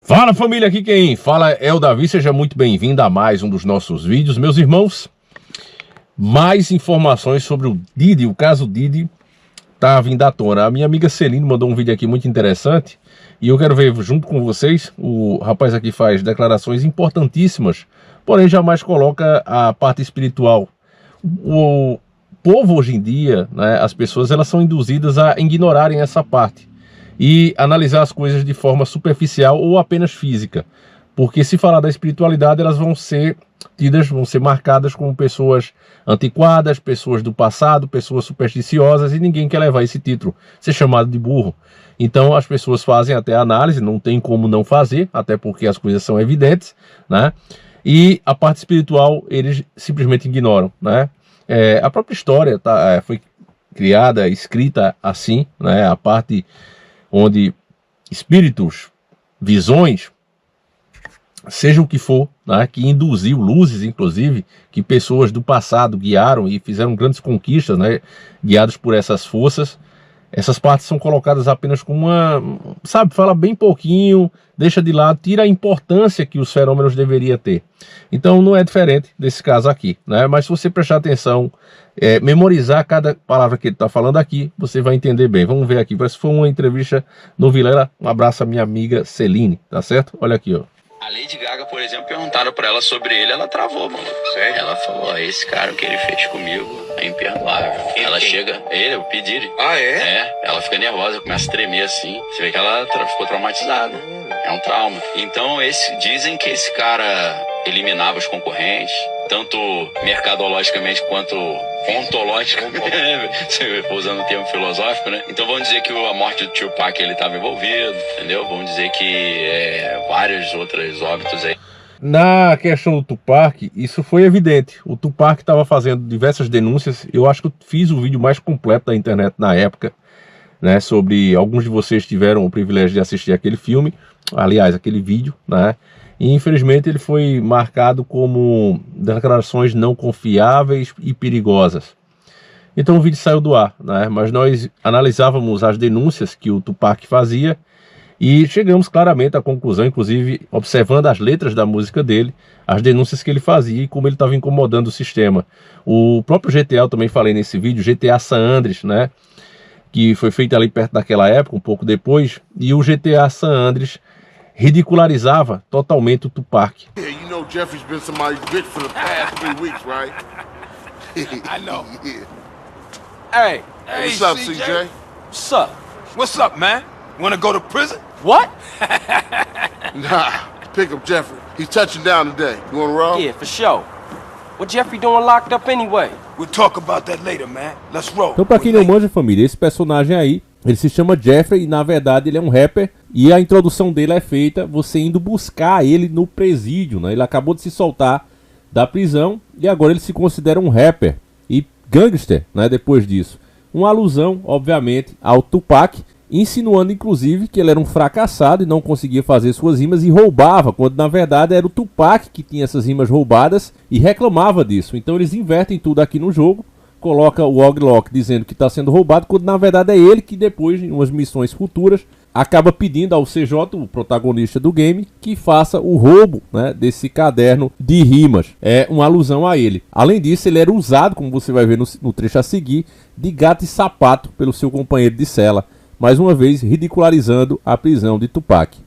Fala família, aqui quem fala é o Davi, seja muito bem-vindo a mais um dos nossos vídeos. Meus irmãos, mais informações sobre o Diddy, o caso Diddy tá vindo à tona. A minha amiga Celine mandou um vídeo aqui muito interessante e eu quero ver junto com vocês. O rapaz aqui faz declarações importantíssimas, porém jamais coloca a parte espiritual. O povo hoje em dia, né, as pessoas elas são induzidas a ignorarem essa parte e analisar as coisas de forma superficial ou apenas física, porque se falar da espiritualidade, elas vão ser tidas, vão ser marcadas como pessoas antiquadas, pessoas do passado, pessoas supersticiosas, e ninguém quer levar esse título, ser chamado de burro. Então as pessoas fazem até análise, não tem como não fazer, até porque as coisas são evidentes, né? E a parte espiritual eles simplesmente ignoram, né? A própria história foi criada, escrita assim, né? A parte onde espíritos, visões, seja o que for, né, que induziu luzes, inclusive, que pessoas do passado guiaram e fizeram grandes conquistas, né, guiados por essas forças. Essas partes são colocadas apenas como uma, sabe, fala bem pouquinho, deixa de lado, tira a importância que os fenômenos deveriam ter. Então não é diferente desse caso aqui, né? Mas se você prestar atenção, memorizar cada palavra que ele está falando aqui, você vai entender bem. Vamos ver aqui, parece que foi uma entrevista no Vilela. Um abraço à minha amiga Celine, tá certo? Olha aqui, ó. A Lady Gaga, por exemplo, perguntaram pra ela sobre ele, ela travou, mano. Sério? Ela falou, esse cara, o que ele fez comigo é imperdoável. Ela chega, ele, o P. Diddy. Ah, é? Ela fica nervosa, começa a tremer assim. Você vê que ela ficou traumatizada. É um trauma. Então, dizem que esse cara eliminava os concorrentes, tanto mercadologicamente quanto ontologicamente, usando o termo filosófico, né? Então vamos dizer que a morte do Tupac ele estava envolvido, entendeu? Vamos dizer que vários outros óbitos aí. Na questão do Tupac, isso foi evidente. O Tupac estava fazendo diversas denúncias. Eu acho que eu fiz o vídeo mais completo da internet na época, né? Sobre, alguns de vocês tiveram o privilégio de assistir aquele filme, aliás, aquele vídeo, né? E infelizmente ele foi marcado como declarações não confiáveis e perigosas. Então o vídeo saiu do ar, né? Mas nós analisávamos as denúncias que o Tupac fazia e chegamos claramente à conclusão, inclusive observando as letras da música dele, as denúncias que ele fazia e como ele estava incomodando o sistema. O próprio GTA, eu também falei nesse vídeo, GTA San Andreas, né? Que foi feito ali perto daquela época, um pouco depois, e o GTA San Andreas ridicularizava totalmente o Tupac. Yeah, you know Jeffrey's been somebody's bitch for the past 3 weeks, right? I know. Yeah. Hey, What's up, CJ? What's up? What's up, man? Wanna go to prison? What? Nah, pick up Jeffrey. He's touching down today. You wanna roll? Yeah, for sure. What Jeffrey doing locked up anyway? We'll talk about that later, man. Let's roll. Então, pra quem não manja, família, esse personagem aí, ele se chama Jeffrey e na verdade ele é um rapper. E a introdução dele é feita você indo buscar ele no presídio, né? Ele acabou de se soltar da prisão e agora ele se considera um rapper e gangster, né? Depois disso, uma alusão, obviamente, ao Tupac, insinuando inclusive que ele era um fracassado e não conseguia fazer suas rimas e roubava, quando na verdade era o Tupac que tinha essas rimas roubadas e reclamava disso. Então eles invertem tudo aqui no jogo, coloca o Og Lock dizendo que está sendo roubado, quando na verdade é ele que depois, em umas missões futuras, acaba pedindo ao CJ, o protagonista do game, que faça o roubo, né, desse caderno de rimas. É uma alusão a ele. Além disso, ele era usado, como você vai ver no trecho a seguir, de gato e sapato pelo seu companheiro de cela, mais uma vez ridicularizando a prisão de Tupac.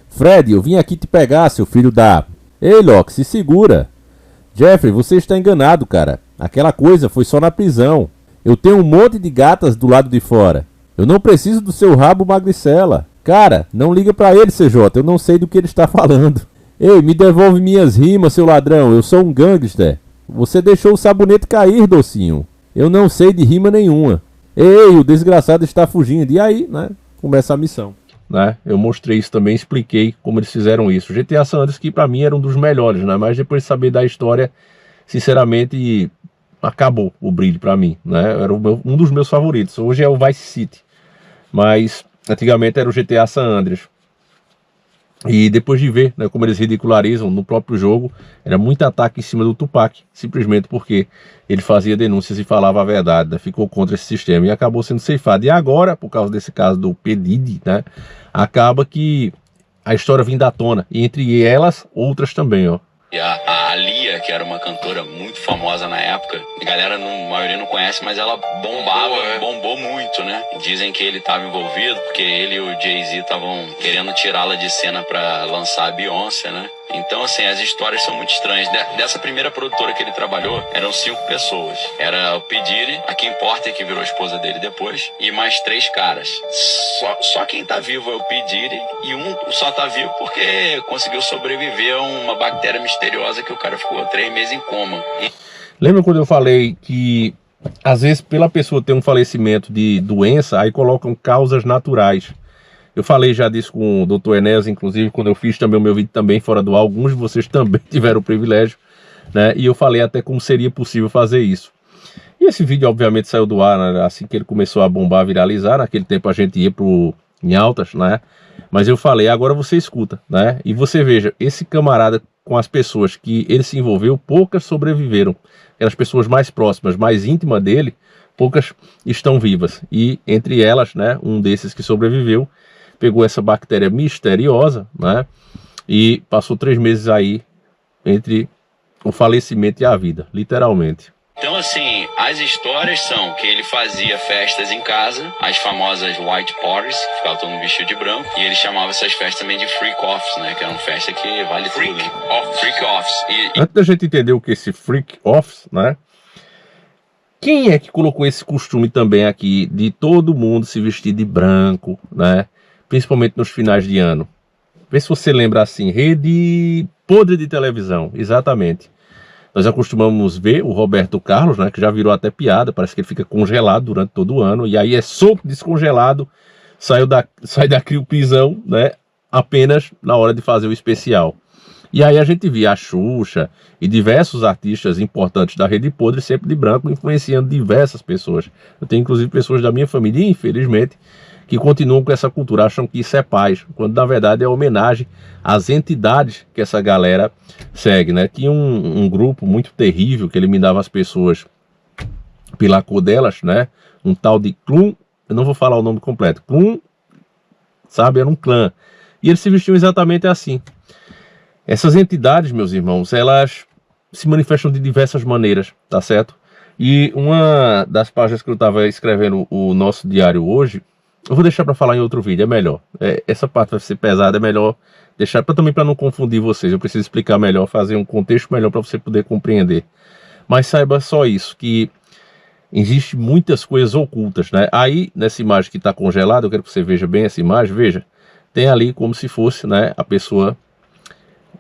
Fred, eu vim aqui te pegar, seu filho da... Ei, Lock, se segura. Jeffrey, você está enganado, cara. Aquela coisa foi só na prisão. Eu tenho um monte de gatas do lado de fora. Eu não preciso do seu rabo, magricela. Cara, não liga pra ele, CJ. Eu não sei do que ele está falando. Ei, me devolve minhas rimas, seu ladrão. Eu sou um gangster. Você deixou o sabonete cair, docinho. Eu não sei de rima nenhuma. Ei, o desgraçado está fugindo. E aí, né? Começa a missão. Né? Eu mostrei isso também, expliquei como eles fizeram isso. O GTA San Andreas, que pra mim era um dos melhores, né? Mas depois de saber da história, sinceramente, acabou o brilho pra mim, né? Era um dos meus favoritos. Hoje é o Vice City, mas antigamente era o GTA San Andreas. E depois de ver, né, como eles ridicularizam no próprio jogo, era muito ataque em cima do Tupac, simplesmente porque ele fazia denúncias e falava a verdade, né, ficou contra esse sistema e acabou sendo ceifado. E agora, por causa desse caso do P. Diddy, né, acaba que a história vindo à tona. E entre elas, outras também, ó. E a Lia, que era uma cantora muito famosa na época, a galera, a maioria não conhece, mas ela bombou muito, né? Dizem que ele estava envolvido, porque ele e o Jay-Z estavam querendo tirá-la de cena para lançar a Beyoncé, né? Então, assim, as histórias são muito estranhas. Dessa primeira produtora que ele trabalhou, eram 5 pessoas. Era o P. Diddy, a Kim Porter, que virou esposa dele depois, e mais 3 caras. Só quem tá vivo é o P. Diddy, e um só tá vivo porque conseguiu sobreviver a uma bactéria misteriosa que o cara ficou 3 meses em coma. Lembra quando eu falei que, às vezes, pela pessoa ter um falecimento de doença, aí colocam causas naturais? Eu falei já disso com o Dr. Enéas, inclusive, quando eu fiz também o meu vídeo também fora do ar. Alguns de vocês também tiveram o privilégio, né? E eu falei até como seria possível fazer isso. E esse vídeo, obviamente, saiu do ar, né? Assim que ele começou a bombar, viralizar. Naquele tempo a gente ia em altas, né? Mas eu falei, agora você escuta, né? E você veja, esse camarada, com as pessoas que ele se envolveu, poucas sobreviveram. Aquelas pessoas mais próximas, mais íntimas dele, poucas estão vivas. E entre elas, né, um desses que sobreviveu, pegou essa bactéria misteriosa, né? E passou 3 meses aí entre o falecimento e a vida, literalmente. Então, assim, as histórias são que ele fazia festas em casa, as famosas white parties, que ficava todo mundo vestido de branco, e ele chamava essas festas também de freak-offs, né? Que eram festas que vale tudo. Freak-offs. Antes da gente entender o que é esse freak-offs, né? Quem é que colocou esse costume também aqui de todo mundo se vestir de branco, né? Principalmente nos finais de ano. Vê se você lembra assim, rede podre de televisão, exatamente. Nós já costumamos ver o Roberto Carlos, né, que já virou até piada, parece que ele fica congelado durante todo o ano, e aí é soco descongelado, sai da crioprisão, né, apenas na hora de fazer o especial. E aí a gente via a Xuxa e diversos artistas importantes da rede podre sempre de branco, influenciando diversas pessoas. Eu tenho inclusive pessoas da minha família, infelizmente, que continuam com essa cultura, acham que isso é paz, quando na verdade é homenagem às entidades que essa galera segue, né? Tinha um grupo muito terrível que eliminava as pessoas pela cor delas, né? Um tal de Klum, eu não vou falar o nome completo, Klum, sabe, era um clã, e eles se vestiam exatamente assim. Essas entidades, meus irmãos, elas se manifestam de diversas maneiras, tá certo? E uma das páginas que eu estava escrevendo o nosso diário hoje, eu vou deixar para falar em outro vídeo, é melhor. Essa parte vai ser pesada, é melhor deixar também para não confundir vocês. Eu preciso explicar melhor, fazer um contexto melhor para você poder compreender. Mas saiba só isso, que existe muitas coisas ocultas, né? Aí, nessa imagem que está congelada, eu quero que você veja bem essa imagem, veja, tem ali como se fosse, né, a pessoa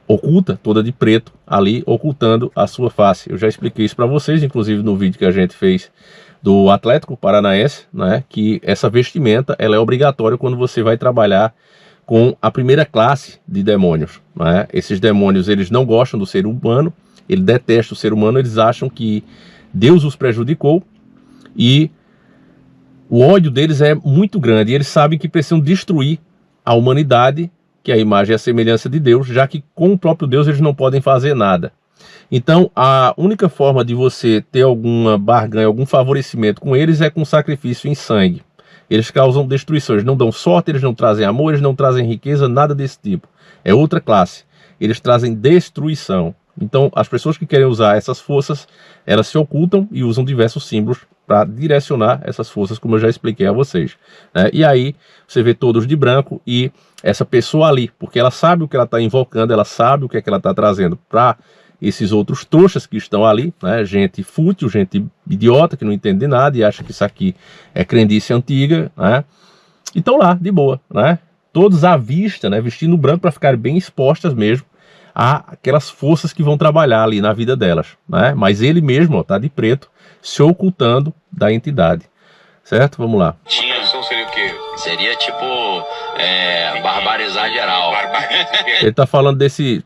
oculta, toda de preto, ali ocultando a sua face. Eu já expliquei isso para vocês, inclusive no vídeo que a gente fez do Atlético Paranaense, né, que essa vestimenta ela é obrigatória quando você vai trabalhar com a primeira classe de demônios, né? Esses demônios, eles não gostam do ser humano, eles detestam o ser humano, eles acham que Deus os prejudicou e o ódio deles é muito grande, e eles sabem que precisam destruir a humanidade, que a imagem é a semelhança de Deus, já que com o próprio Deus eles não podem fazer nada. Então, a única forma de você ter alguma barganha, algum favorecimento com eles é com sacrifício em sangue. Eles causam destruição, eles não dão sorte, eles não trazem amor, eles não trazem riqueza, nada desse tipo. É outra classe. Eles trazem destruição. Então, as pessoas que querem usar essas forças, elas se ocultam e usam diversos símbolos para direcionar essas forças, como eu já expliquei a vocês, né? E aí, você vê todos de branco e essa pessoa ali, porque ela sabe o que ela está invocando, ela sabe o que é que ela está trazendo para esses outros trouxas que estão ali, né? Gente fútil, gente idiota, que não entende nada e acha que isso aqui é crendice antiga, né? E estão lá, de boa, né? Todos à vista, né? Vestindo branco para ficarem bem expostas mesmo a aquelas forças que vão trabalhar ali na vida delas, né? Mas ele mesmo, ó, tá de preto, se ocultando da entidade, certo? Vamos lá. Seria o quê? Seria tipo barbarizar geral. Ele tá falando esse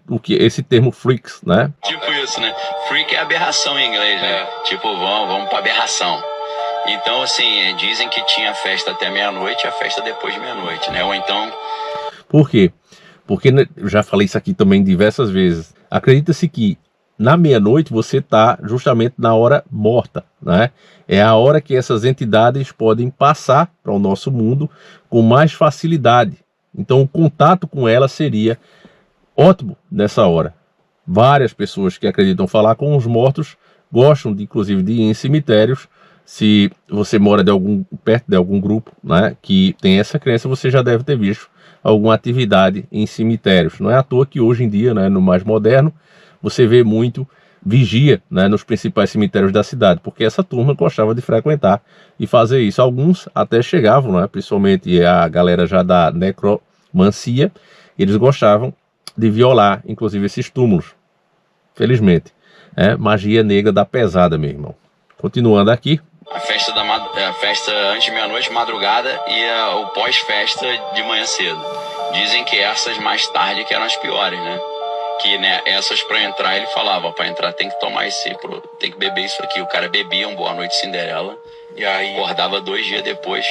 termo freaks, né? Tipo isso, né? Freak é aberração em inglês, né? Tipo, vamos pra aberração. Então, assim, dizem que tinha festa até meia-noite e a festa depois de meia-noite, né? Ou então... Por quê? Porque, eu já falei isso aqui também diversas vezes, acredita-se que na meia-noite você está justamente na hora morta, né? É a hora que essas entidades podem passar para o nosso mundo com mais facilidade, Então o contato com ela seria ótimo nessa hora. Várias pessoas que acreditam falar com os mortos gostam, inclusive, de ir em cemitérios. Se você mora perto de algum grupo, né, que tem essa crença, você já deve ter visto alguma atividade em cemitérios. Não é à toa que hoje em dia, né, no mais moderno, você vê muito vigia, né, nos principais cemitérios da cidade, porque essa turma gostava de frequentar e fazer isso. Alguns até chegavam, né, principalmente a galera já da necromancia, eles gostavam de violar, inclusive, esses túmulos. Felizmente. Magia negra da pesada, meu irmão. Continuando aqui. A festa antes de meia-noite, madrugada, e o pós-festa de manhã cedo. Dizem que essas mais tarde que eram as piores, né? Que, né, essas pra entrar, ele falava, pra entrar tem que tomar tem que beber isso aqui. O cara bebia um Boa Noite Cinderela, e aí acordava 2 dias depois,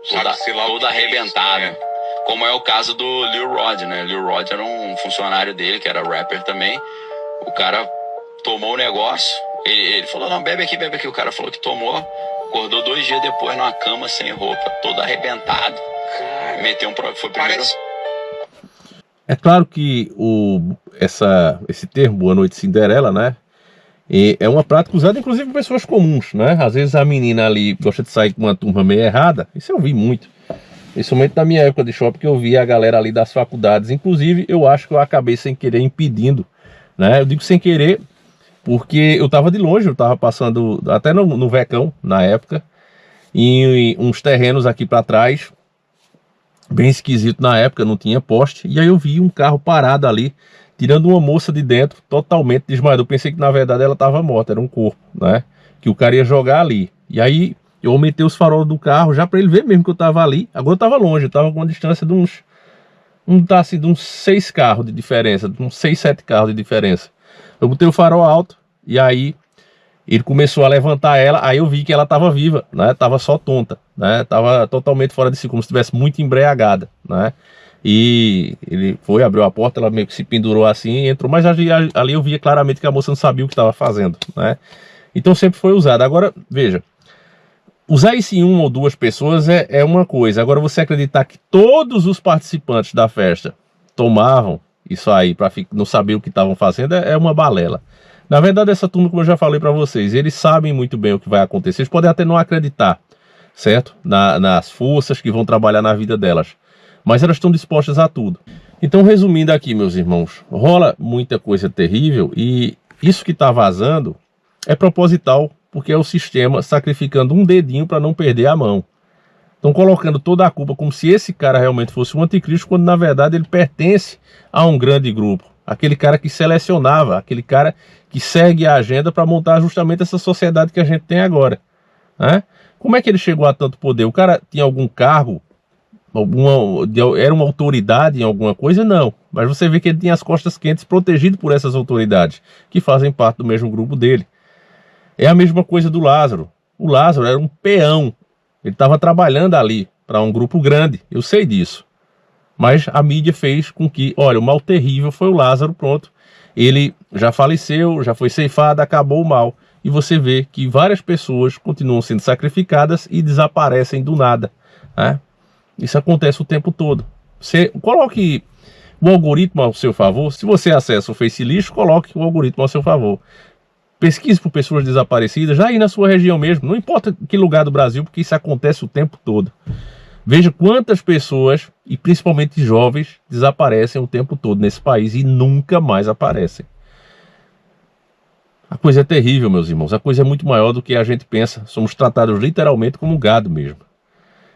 todo arrebentado. Isso, né? Como é o caso do Lil Rod, né? Lil Rod era um funcionário dele, que era rapper também. O cara tomou o negócio, ele falou, não, bebe aqui. O cara falou que tomou, acordou 2 dias depois numa cama sem roupa, todo arrebentado. Cara, meteu foi primeiro... É claro que esse termo, Boa Noite Cinderela, né, é uma prática usada inclusive por pessoas comuns, né? Às vezes a menina ali gosta de sair com uma turma meio errada, isso eu vi muito. Principalmente na minha época de shopping, que eu via a galera ali das faculdades. Inclusive, eu acho que eu acabei sem querer impedindo, né? Eu digo sem querer porque eu tava de longe, eu tava passando até no Vecão, na época, em uns terrenos aqui para trás, bem esquisito na época, não tinha poste, e aí eu vi um carro parado ali, tirando uma moça de dentro, totalmente desmaiada. Eu pensei que na verdade ela estava morta, era um corpo, né, que o cara ia jogar ali. E aí eu aumentei os faróis do carro, já para ele ver mesmo que eu estava ali. Agora eu estava longe, eu estava com uma distância de uns 6 carros de diferença, de uns 6, 7 carros de diferença. Eu botei o farol alto, e aí ele começou a levantar ela, aí eu vi que ela estava viva, né? Tava só tonta, né? Tava totalmente fora de si, como se estivesse muito embriagada, né? E ele abriu a porta, ela meio que se pendurou assim e entrou, mas ali eu via claramente que a moça não sabia o que estava fazendo, né? Então sempre foi usado. Agora, veja, usar isso em 1 ou 2 pessoas é uma coisa. Agora você acreditar que todos os participantes da festa tomavam isso aí para não saber o que estavam fazendo é uma balela. Na verdade, essa turma, como eu já falei para vocês, eles sabem muito bem o que vai acontecer. Eles podem até não acreditar, certo? Nas forças que vão trabalhar na vida delas. Mas elas estão dispostas a tudo. Então, resumindo aqui, meus irmãos, rola muita coisa terrível e isso que está vazando é proposital, porque é o sistema sacrificando um dedinho para não perder a mão. Estão colocando toda a culpa como se esse cara realmente fosse um anticristo, quando na verdade ele pertence a um grande grupo. Aquele cara que selecionava, aquele cara que segue a agenda para montar justamente essa sociedade que a gente tem agora, né? Como é que ele chegou a tanto poder? O cara tinha algum cargo, era uma autoridade em alguma coisa? Não. Mas você vê que ele tinha as costas quentes, protegido por essas autoridades, que fazem parte do mesmo grupo dele. É a mesma coisa do Lázaro. O Lázaro era um peão. Ele estava trabalhando ali para um grupo grande, eu sei disso. Mas a mídia fez com que, olha, o mal terrível foi o Lázaro, pronto. Ele já faleceu, já foi ceifado, acabou o mal. E você vê que várias pessoas continuam sendo sacrificadas e desaparecem do nada, né? Isso acontece o tempo todo. Você coloque o algoritmo ao seu favor. Se você acessa o Face Lixo, coloque o algoritmo ao seu favor. Pesquise por pessoas desaparecidas, já aí na sua região mesmo. Não importa que lugar do Brasil, porque isso acontece o tempo todo. Veja quantas pessoas, e principalmente jovens, desaparecem o tempo todo nesse país e nunca mais aparecem. A coisa é terrível, meus irmãos. A coisa é muito maior do que a gente pensa. Somos tratados literalmente como gado mesmo.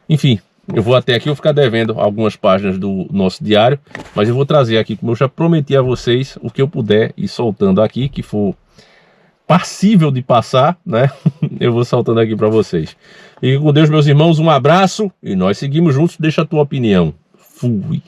Enfim, eu vou até aqui, eu vou ficar devendo algumas páginas do nosso diário, mas eu vou trazer aqui, como eu já prometi a vocês, o que eu puder ir soltando aqui, que for passível de passar, né? Eu vou soltando aqui para vocês. Fiquem com Deus, meus irmãos, um abraço e nós seguimos juntos. Deixa a tua opinião. Fui.